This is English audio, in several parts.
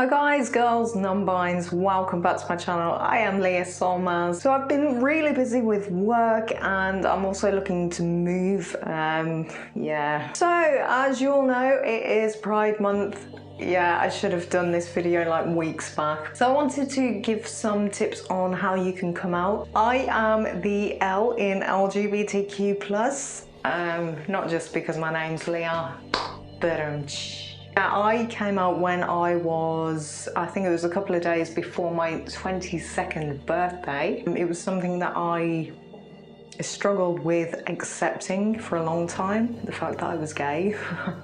Hi guys, girls, non-binds, welcome back to my channel. I am Leah Solmaz. So I've been really busy with work and I'm also looking to move. So as you all know, it is Pride Month. Yeah, I should have done this video like weeks back. So I wanted to give some tips on how you can come out. I am the L in LGBTQ+. Not just because my name's Leah, but I came out when I think it was a couple of days before my 22nd birthday. It was something that I struggled with accepting for a long time, the fact that I was gay.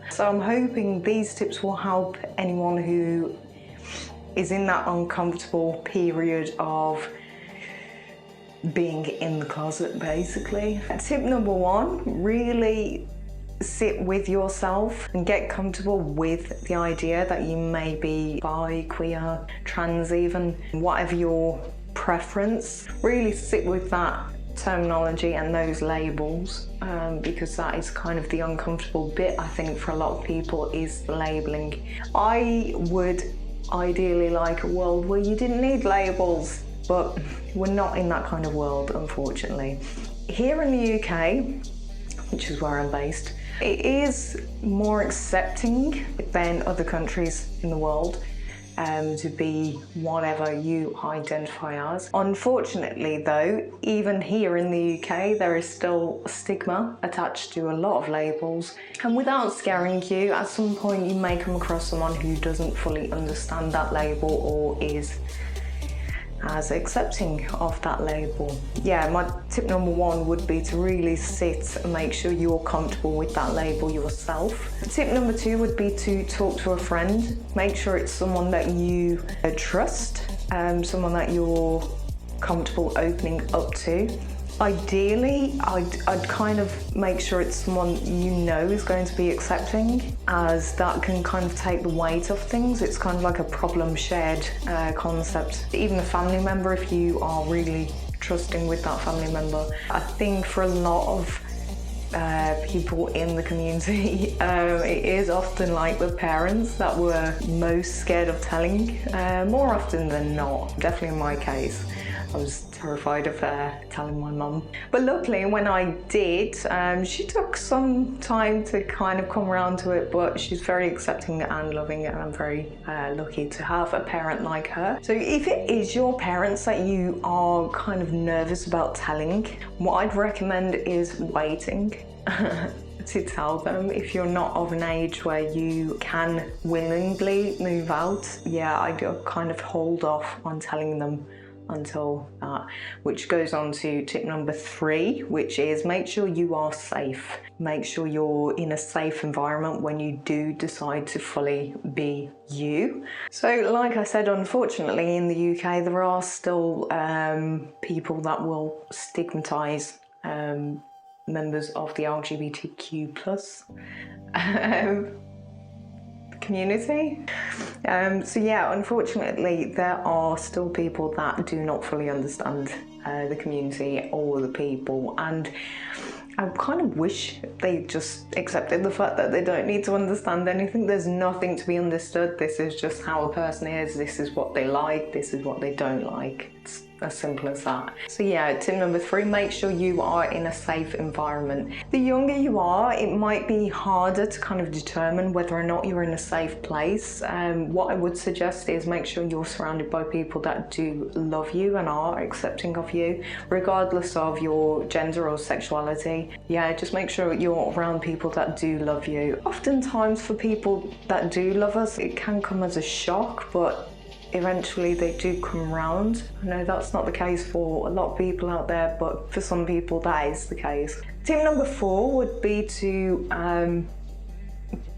So I'm hoping these tips will help anyone who is in that uncomfortable period of being in the closet, basically. Tip number one, really sit with yourself and get comfortable with the idea that you may be bi, queer, trans even, whatever your preference. Really sit with that terminology and those labels, because that is kind of the uncomfortable bit, I think, for a lot of people, is the labeling. I would ideally like a world where you didn't need labels, but we're not in that kind of world, unfortunately. Here in the UK, which is where I'm based, it is more accepting than other countries in the world to be whatever you identify as. Unfortunately though, even here in the UK, there is still stigma attached to a lot of labels. And without scaring you, at some point you may come across someone who doesn't fully understand that label or is as accepting of that label. Yeah, my tip number one would be to really sit and make sure you're comfortable with that label yourself. Tip number two would be to talk to a friend. Make sure it's someone that you trust, someone that you're comfortable opening up to. Ideally, I'd kind of make sure it's someone you know is going to be accepting, as that can kind of take the weight off things. It's kind of like a problem shared concept. Even a family member, if you are really trusting with that family member. I think for a lot of people in the community, it is often like the parents that were most scared of telling, more often than not. Definitely in my case, I was terrified of telling my mum. But luckily when I did, she took some time to kind of come around to it, but she's very accepting and loving, and I'm very lucky to have a parent like her. So if it is your parents that you are kind of nervous about telling, what I'd recommend is waiting to tell them. If you're not of an age where you can willingly move out, yeah, I'd kind of hold off on telling them until that, which goes on to tip number three, which is make sure you are safe. Make sure you're in a safe environment when you do decide to fully be you. So like I said, unfortunately in the UK there are still people that will stigmatise members of the LGBTQ+ community. So yeah, unfortunately there are still people that do not fully understand the community or the people, and I kind of wish they just accepted the fact that they don't need to understand anything. There's nothing to be understood. This is just how a person is. This is what they like. This is what they don't like. It's as simple as that. So yeah, tip number three, make sure you are in a safe environment. The younger you are, it might be harder to kind of determine whether or not you're in a safe place. What I would suggest is make sure you're surrounded by people that do love you and are accepting of you, regardless of your gender or sexuality. Yeah, just make sure you're around people that do love you. Oftentimes for people that do love us, it can come as a shock, but eventually they do come around. I know that's not the case for a lot of people out there, but for some people that is the case. Tip number four would be to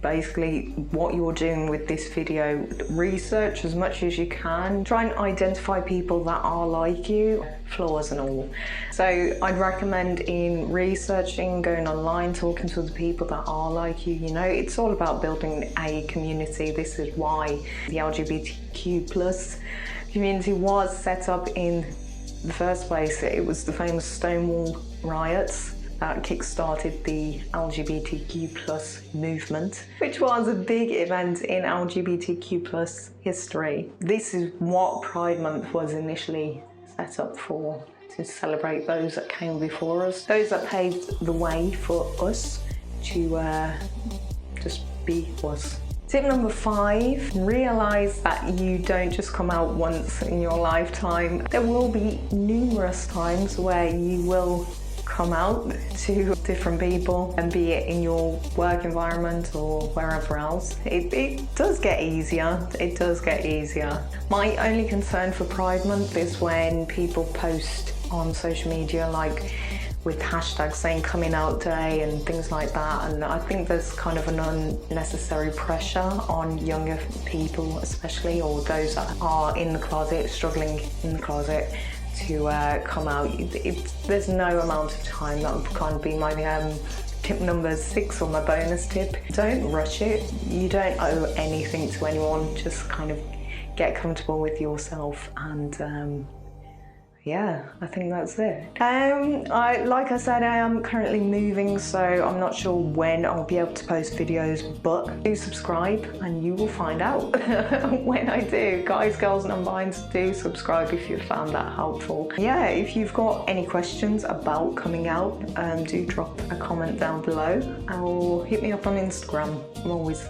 basically what you're doing with this video, research as much as you can. Try and identify people that are like you, flaws and all. So I'd recommend in researching, going online, talking to the people that are like you. You know, it's all about building a community. This is why the LGBTQ+ community was set up in the first place. It was the famous Stonewall riots. that kick-started the LGBTQ plus movement, which was a big event in LGBTQ plus history. This is what Pride Month was initially set up for, to celebrate those that came before us, those that paved the way for us to just be us. Tip number 5, realize that you don't just come out once in your lifetime. There will be numerous times where you will come out to different people, and be it in your work environment or wherever else. It does get easier. It does get easier. My only concern for Pride Month is when people post on social media, like with hashtags saying coming out day and things like that, and I think there's kind of an unnecessary pressure on younger people especially, or those that are in the closet, struggling in the closet, to come out. There's no amount of time. That would kind of be my tip number 6 or my bonus tip. Don't rush it. You don't owe anything to anyone. Just kind of get comfortable with yourself, and yeah, I think that's it. Like I said, I am currently moving, so I'm not sure when I'll be able to post videos, but do subscribe and you will find out when I do. Guys, girls, non-binds, do subscribe if you found that helpful. Yeah, if you've got any questions about coming out, do drop a comment down below, or hit me up on Instagram. I'm always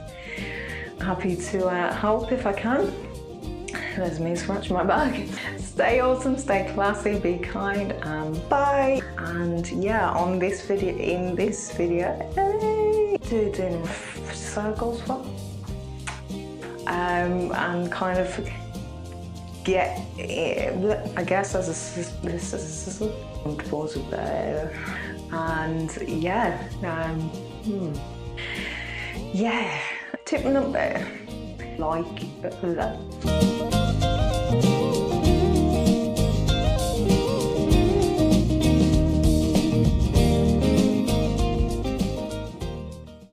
happy to help if I can. There's me scratching my back. Stay awesome, stay classy, be kind, and bye. And yeah, in this video, doing circles, what? And kind of get, I guess, as a pause it there, and yeah, yeah. Tip number, like that.